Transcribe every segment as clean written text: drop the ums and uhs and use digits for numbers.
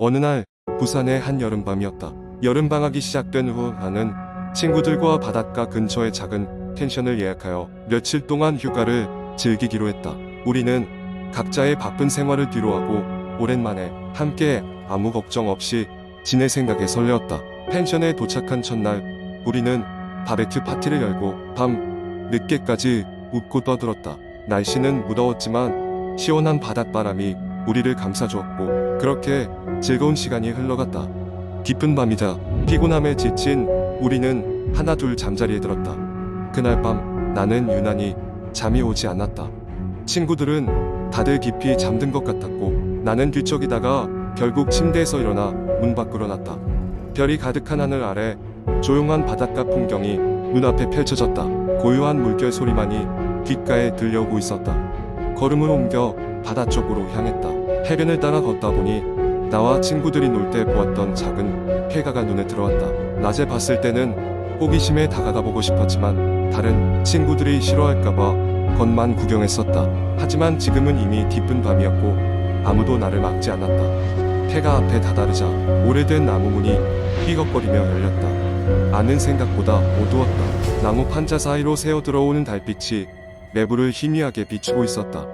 어느 날 부산의 한 여름밤이었다. 여름방학이 시작된 후 나는 친구들과 바닷가 근처의 작은 펜션을 예약하여 며칠 동안 휴가를 즐기기로 했다. 우리는 각자의 바쁜 생활을 뒤로하고 오랜만에 함께 아무 걱정 없이 지낼 생각에 설레었다. 펜션에 도착한 첫날 우리는 바베큐 파티를 열고 밤 늦게까지 웃고 떠들었다. 날씨는 무더웠지만 시원한 바닷바람이 우리를 감싸주었고 그렇게 즐거운 시간이 흘러갔다. 깊은 밤이자 피곤함에 지친 우리는 하나둘 잠자리에 들었다. 그날 밤 나는 유난히 잠이 오지 않았다. 친구들은 다들 깊이 잠든 것 같았고 나는 뒤척이다가 결국 침대에서 일어나 문 밖으로 났다. 별이 가득한 하늘 아래 조용한 바닷가 풍경이 눈앞에 펼쳐졌다. 고요한 물결 소리만이 귓가에 들려오고 있었다. 걸음을 옮겨 바다 쪽으로 향했다. 해변을 따라 걷다 보니 나와 친구들이 놀 때 보았던 작은 폐가가 눈에 들어왔다. 낮에 봤을 때는 호기심에 다가가 보고 싶었지만 다른 친구들이 싫어할까봐 겉만 구경했었다. 하지만 지금은 이미 깊은 밤이었고 아무도 나를 막지 않았다. 폐가 앞에 다다르자 오래된 나무 문이 삐걱거리며 열렸다. 안은 생각보다 어두웠다. 나무 판자 사이로 새어 들어오는 달빛이 내부를 희미하게 비추고 있었다.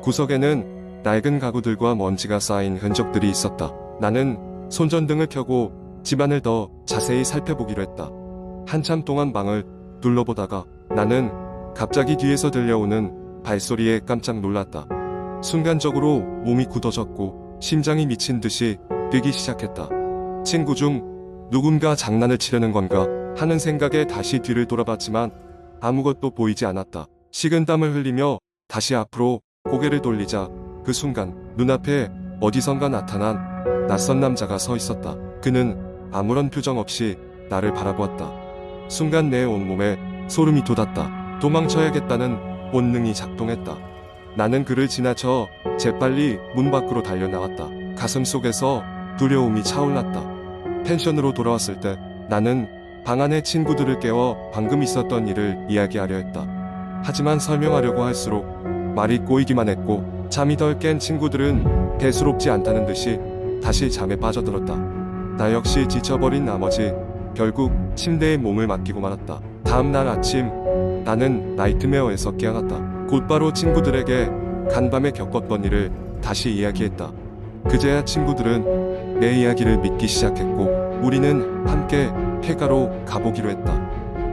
구석에는 낡은 가구들과 먼지가 쌓인 흔적들이 있었다. 나는 손전등을 켜고 집안을 더 자세히 살펴보기로 했다. 한참 동안 방을 둘러보다가 나는 갑자기 뒤에서 들려오는 발소리에 깜짝 놀랐다. 순간적으로 몸이 굳어졌고 심장이 미친 듯이 뛰기 시작했다. 친구 중 누군가 장난을 치려는 건가 하는 생각에 다시 뒤를 돌아봤지만 아무것도 보이지 않았다. 식은땀을 흘리며 다시 앞으로 고개를 돌리자 그 순간 눈앞에 어디선가 나타난 낯선 남자가 서 있었다. 그는 아무런 표정 없이 나를 바라보았다. 순간 내 온몸에 소름이 돋았다. 도망쳐야겠다는 본능이 작동했다. 나는 그를 지나쳐 재빨리 문 밖으로 달려나왔다. 가슴 속에서 두려움이 차올랐다. 펜션으로 돌아왔을 때 나는 방 안의 친구들을 깨워 방금 있었던 일을 이야기하려 했다. 하지만 설명하려고 할수록 말이 꼬이기만 했고 잠이 덜 깬 친구들은 대수롭지 않다는 듯이 다시 잠에 빠져들었다. 나 역시 지쳐버린 나머지 결국 침대에 몸을 맡기고 말았다. 다음날 아침 나는 나이트메어에서 깨어났다. 곧바로 친구들에게 간밤에 겪었던 일을 다시 이야기했다. 그제야 친구들은 내 이야기를 믿기 시작했고 우리는 함께 폐가로 가보기로 했다.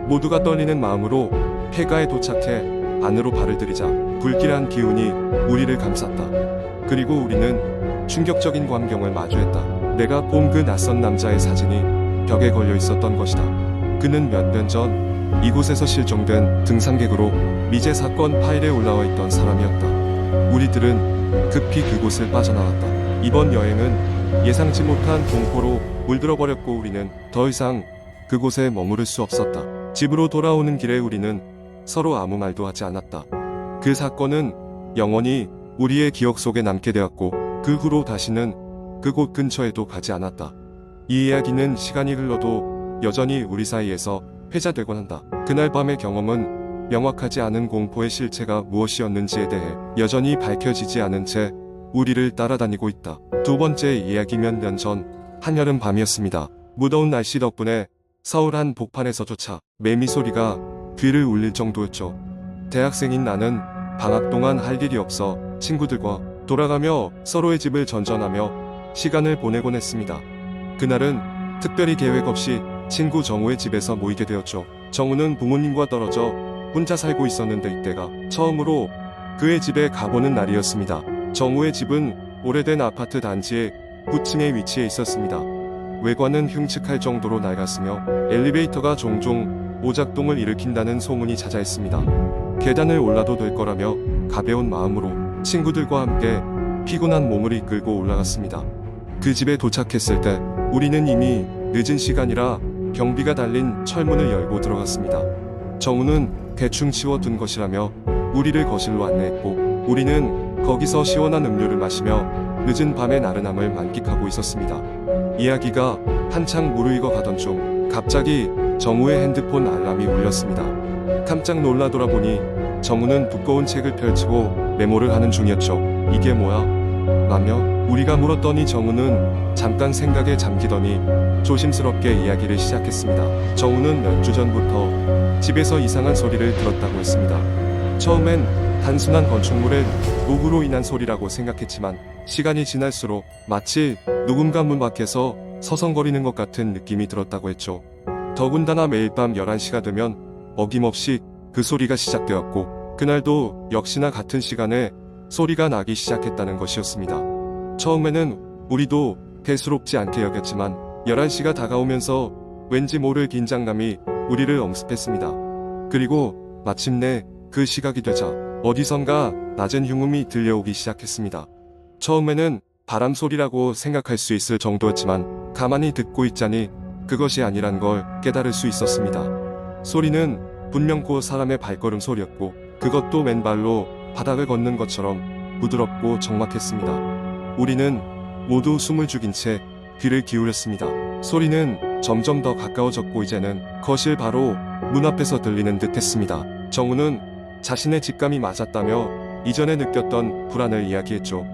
모두가 떨리는 마음으로 폐가에 도착해 안으로 발을 들이자 불길한 기운이 우리를 감쌌다. 그리고 우리는 충격적인 광경을 마주했다. 내가 본 그 낯선 남자의 사진이 벽에 걸려 있었던 것이다. 그는 몇 년 전 이곳에서 실종된 등산객으로 미제 사건 파일에 올라와 있던 사람이었다. 우리들은 급히 그곳을 빠져나왔다. 이번 여행은 예상치 못한 공포로 물들어 버렸고 우리는 더 이상 그곳에 머무를 수 없었다. 집으로 돌아오는 길에 우리는 서로 아무 말도 하지 않았다. 그 사건은 영원히 우리의 기억 속에 남게 되었고 그 후로 다시는 그곳 근처에도 가지 않았다. 이 이야기는 시간이 흘러도 여전히 우리 사이에서 회자되곤 한다. 그날 밤의 경험은 명확하지 않은 공포의 실체가 무엇이었는지에 대해 여전히 밝혀지지 않은 채 우리를 따라다니고 있다. 두 번째 이야기 몇 년 전 한여름 밤이었습니다. 무더운 날씨 덕분에 서울 한 복판에서조차 매미 소리가 귀를 울릴 정도였죠. 대학생인 나는 방학 동안 할 일이 없어 친구들과 돌아가며 서로의 집을 전전하며 시간을 보내곤 했습니다. 그날은 특별히 계획 없이 친구 정우의 집에서 모이게 되었죠. 정우는 부모님과 떨어져 혼자 살고 있었는데 이때가 처음으로 그의 집에 가보는 날이었습니다. 정우의 집은 오래된 아파트 단지의 9층에 위치해 있었습니다. 외관은 흉측할 정도로 낡았으며 엘리베이터가 종종 오작동을 일으킨다는 소문이 자자했습니다. 계단을 올라도 될 거라며 가벼운 마음으로 친구들과 함께 피곤한 몸을 이끌고 올라갔습니다. 그 집에 도착했을 때 우리는 이미 늦은 시간이라 경비가 달린 철문을 열고 들어갔습니다. 정우는 대충 치워둔 것이라며 우리를 거실로 안내했고 우리는 거기서 시원한 음료를 마시며 늦은 밤의 나른함을 만끽하고 있었습니다. 이야기가 한창 무르익어 가던 중 갑자기 정우의 핸드폰 알람이 울렸습니다. 깜짝 놀라 돌아보니 정우는 두꺼운 책을 펼치고 메모를 하는 중이었죠. 이게 뭐야? 라며 우리가 물었더니 정우는 잠깐 생각에 잠기더니 조심스럽게 이야기를 시작했습니다. 정우는 몇 주 전부터 집에서 이상한 소리를 들었다고 했습니다. 처음엔 단순한 건축물의 노후로 인한 소리라고 생각했지만 시간이 지날수록 마치 누군가 문 밖에서 서성거리는 것 같은 느낌이 들었다고 했죠. 더군다나 매일 밤 11시가 되면 어김없이 그 소리가 시작되었고 그날도 역시나 같은 시간에 소리가 나기 시작했다는 것이었습니다. 처음에는 우리도 대수롭지 않게 여겼지만 11시가 다가오면서 왠지 모를 긴장감이 우리를 엄습했습니다. 그리고 마침내 그 시각이 되자 어디선가 낮은 흉음이 들려오기 시작했습니다. 처음에는 바람 소리라고 생각할 수 있을 정도였지만 가만히 듣고 있자니 그것이 아니란 걸 깨달을 수 있었습니다. 소리는 분명코 사람의 발걸음 소리였고 그것도 맨발로 바닥을 걷는 것처럼 부드럽고 적막했습니다. 우리는 모두 숨을 죽인 채 귀를 기울였습니다. 소리는 점점 더 가까워졌고 이제는 거실 바로 문 앞에서 들리는 듯 했습니다. 정우는 자신의 직감이 맞았다며 이전에 느꼈던 불안을 이야기했죠.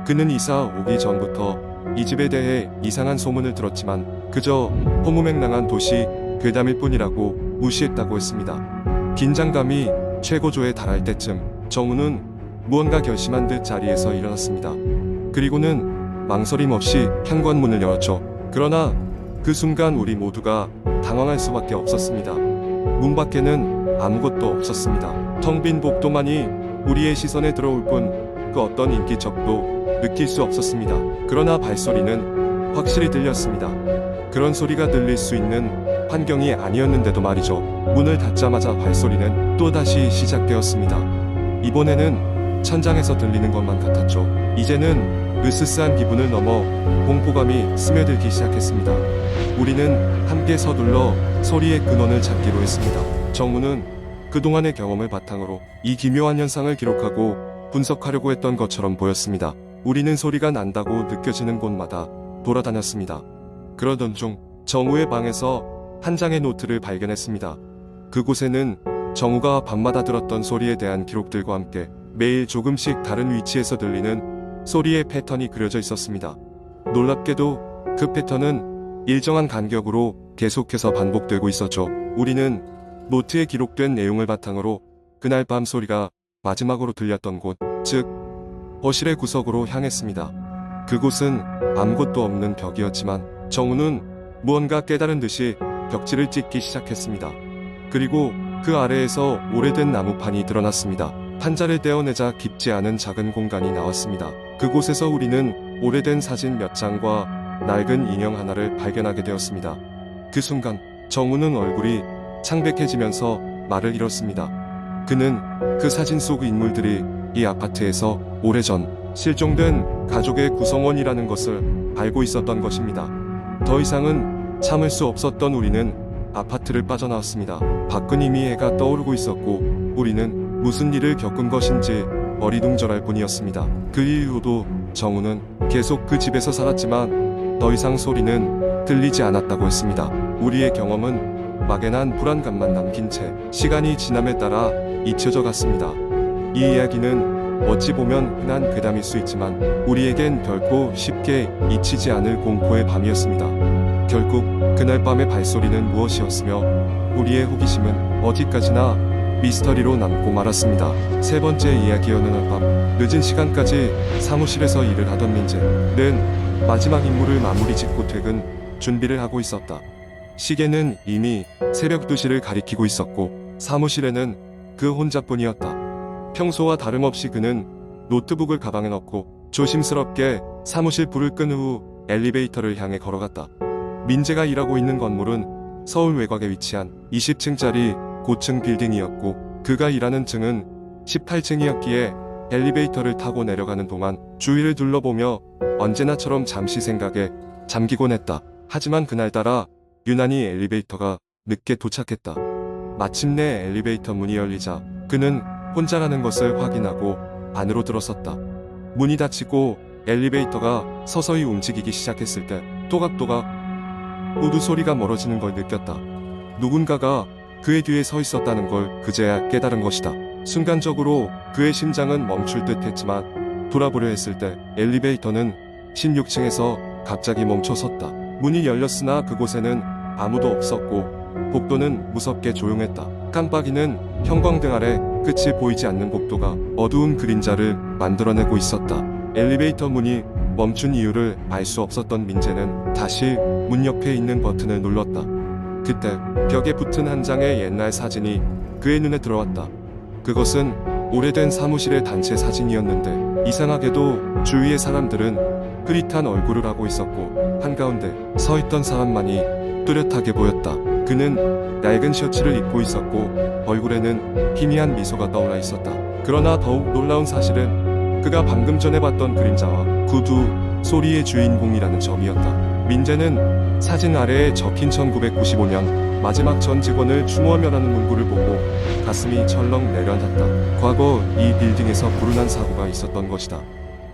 그는 이사 오기 전부터 이 집에 대해 이상한 소문을 들었지만 그저 허무맹랑한 도시 괴담일 뿐이라고 무시했다고 했습니다. 긴장감이 최고조에 달할 때쯤 정우는 무언가 결심한 듯 자리에서 일어났습니다. 그리고는 망설임 없이 현관문을 열었죠. 그러나 그 순간 우리 모두가 당황할 수밖에 없었습니다. 문 밖에는 아무것도 없었습니다. 텅 빈 복도만이 우리의 시선에 들어올 뿐 그 어떤 인기척도 느낄 수 없었습니다. 그러나 발소리는 확실히 들렸습니다. 그런 소리가 들릴 수 있는 환경이 아니었는데도 말이죠. 문을 닫자마자 발소리는 또다시 시작되었습니다. 이번에는 천장에서 들리는 것만 같았죠. 이제는 으스스한 기분을 넘어 공포감이 스며들기 시작했습니다. 우리는 함께 서둘러 소리의 근원을 찾기로 했습니다. 정우는 그동안의 경험을 바탕으로 이 기묘한 현상을 기록하고 분석하려고 했던 것처럼 보였습니다. 우리는 소리가 난다고 느껴지는 곳마다 돌아다녔습니다. 그러던 중 정우의 방에서 한 장의 노트를 발견했습니다. 그곳에는 정우가 밤마다 들었던 소리에 대한 기록들과 함께 매일 조금씩 다른 위치에서 들리는 소리의 패턴이 그려져 있었습니다. 놀랍게도 그 패턴은 일정한 간격으로 계속해서 반복되고 있었죠. 우리는 노트에 기록된 내용을 바탕으로 그날 밤 소리가 마지막으로 들렸던 곳, 즉 거실의 구석으로 향했습니다. 그곳은 아무것도 없는 벽이었지만 정우는 무언가 깨달은 듯이 벽지를 찍기 시작했습니다. 그리고 그 아래에서 오래된 나무판이 드러났습니다. 판자를 떼어내자 깊지 않은 작은 공간이 나왔습니다. 그곳에서 우리는 오래된 사진 몇 장과 낡은 인형 하나를 발견하게 되었습니다. 그 순간 정우는 얼굴이 창백해지면서 말을 잃었습니다. 그는 그 사진 속 인물들이 이 아파트에서 오래전 실종된 가족의 구성원이라는 것을 알고 있었던 것입니다. 더 이상은 참을 수 없었던 우리는 아파트를 빠져나왔습니다. 밖은 이미 해가 떠오르고 있었고 우리는 무슨 일을 겪은 것인지 어리둥절할 뿐이었습니다. 그 이후로도 정우는 계속 그 집에서 살았지만 더 이상 소리는 들리지 않았다고 했습니다. 우리의 경험은 막연한 불안감만 남긴 채 시간이 지남에 따라 잊혀져 갔습니다. 이 이야기는 어찌 보면 흔한 괴담일 수 있지만 우리에겐 결코 쉽게 잊히지 않을 공포의 밤이었습니다. 결국 그날 밤의 발소리는 무엇이었으며 우리의 호기심은 어디까지나 미스터리로 남고 말았습니다. 세 번째 이야기였는 어느 밤 늦은 시간까지 사무실에서 일을 하던 민재는 마지막 임무를 마무리 짓고 퇴근 준비를 하고 있었다. 시계는 이미 새벽 2시를 가리키고 있었고 사무실에는 그 혼자뿐이었다. 평소와 다름없이 그는 노트북을 가방에 넣고 조심스럽게 사무실 불을 끈 후 엘리베이터를 향해 걸어갔다. 민재가 일하고 있는 건물은 서울 외곽에 위치한 20층짜리 고층 빌딩이었고 그가 일하는 층은 18층이었기에 엘리베이터를 타고 내려가는 동안 주위를 둘러보며 언제나처럼 잠시 생각에 잠기곤 했다. 하지만 그날따라 유난히 엘리베이터가 늦게 도착했다. 마침내 엘리베이터 문이 열리자 그는 혼자라는 것을 확인하고 안으로 들어섰다. 문이 닫히고 엘리베이터가 서서히 움직이기 시작했을 때 또각또각 우두 소리가 멀어지는 걸 느꼈다. 누군가가 그의 뒤에 서 있었다는 걸 그제야 깨달은 것이다. 순간적으로 그의 심장은 멈출 듯 했지만 돌아보려 했을 때 엘리베이터는 16층에서 갑자기 멈춰 섰다. 문이 열렸으나 그곳에는 아무도 없었고 복도는 무섭게 조용했다. 깜빡이는 형광등 아래 끝이 보이지 않는 복도가 어두운 그림자를 만들어내고 있었다. 엘리베이터 문이 멈춘 이유를 알 수 없었던 민재는 다시 문 옆에 있는 버튼을 눌렀다. 그때 벽에 붙은 한 장의 옛날 사진이 그의 눈에 들어왔다. 그것은 오래된 사무실의 단체 사진이었는데 이상하게도 주위의 사람들은 흐릿한 얼굴을 하고 있었고 한가운데 서 있던 사람만이 뚜렷하게 보였다. 그는 낡은 셔츠를 입고 있었고 얼굴에는 희미한 미소가 떠올라 있었다. 그러나 더욱 놀라운 사실은 그가 방금 전에 봤던 그림자와 구두 소리의 주인공이라는 점이었다. 민재는 사진 아래에 적힌 1995년 마지막 전 직원을 추모하며라는 문구를 보고 가슴이 철렁 내려앉았다. 과거 이 빌딩에서 불운한 사고가 있었던 것이다.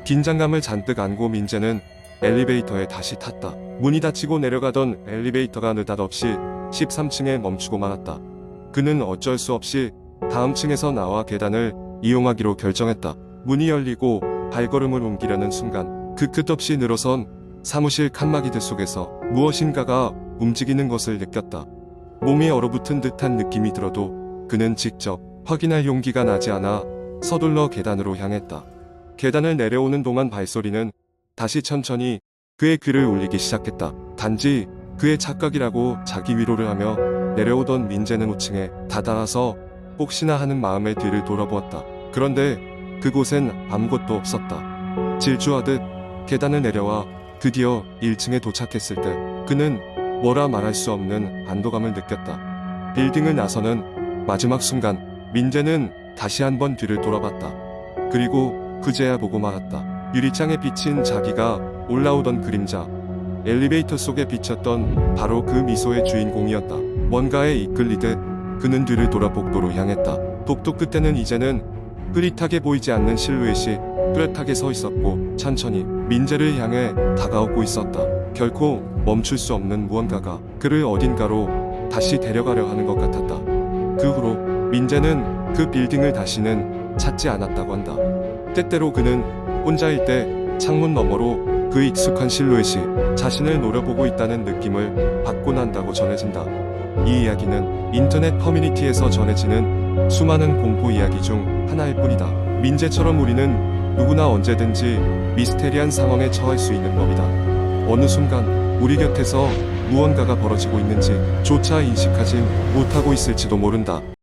긴장감을 잔뜩 안고 민재는 엘리베이터에 다시 탔다. 문이 닫히고 내려가던 엘리베이터가 느닷없이 13층에 멈추고 말았다. 그는 어쩔 수 없이 다음 층에서 나와 계단을 이용하기로 결정했다. 문이 열리고 발걸음을 옮기려는 순간 그 끝없이 늘어선 사무실 칸막이들 속에서 무엇인가가 움직이는 것을 느꼈다. 몸이 얼어붙은 듯한 느낌이 들어도 그는 직접 확인할 용기가 나지 않아 서둘러 계단으로 향했다. 계단을 내려오는 동안 발소리는 다시 천천히 그의 귀를 울리기 시작했다. 단지 그의 착각이라고 자기 위로를 하며 내려오던 민재는 5층에 다다라서 혹시나 하는 마음에 뒤를 돌아보았다. 그런데 그곳엔 아무것도 없었다. 질주하듯 계단을 내려와 드디어 1층에 도착했을 때 그는 뭐라 말할 수 없는 안도감을 느꼈다. 빌딩을 나서는 마지막 순간 민재는 다시 한번 뒤를 돌아봤다. 그리고 그제야 보고 말았다. 유리창에 비친 자기가 올라오던 그림자, 엘리베이터 속에 비쳤던 바로 그 미소의 주인공이었다. 뭔가에 이끌리듯 그는 뒤를 돌아 복도로 향했다. 복도 끝에는 이제는 흐릿하게 보이지 않는 실루엣이 뚜렷하게 서 있었고 천천히 민재를 향해 다가오고 있었다. 결코 멈출 수 없는 무언가가 그를 어딘가로 다시 데려가려 하는 것 같았다. 그 후로 민재는 그 빌딩을 다시는 찾지 않았다고 한다. 때때로 그는 혼자일 때 창문 너머로 그 익숙한 실루엣이 자신을 노려보고 있다는 느낌을 받곤 한다고 전해진다. 이 이야기는 인터넷 커뮤니티에서 전해지는 수많은 공포 이야기 중 하나일 뿐이다. 민재처럼 우리는 누구나 언제든지 미스테리한 상황에 처할 수 있는 법이다. 어느 순간 우리 곁에서 무언가가 벌어지고 있는지 조차 인식하지 못하고 있을지도 모른다.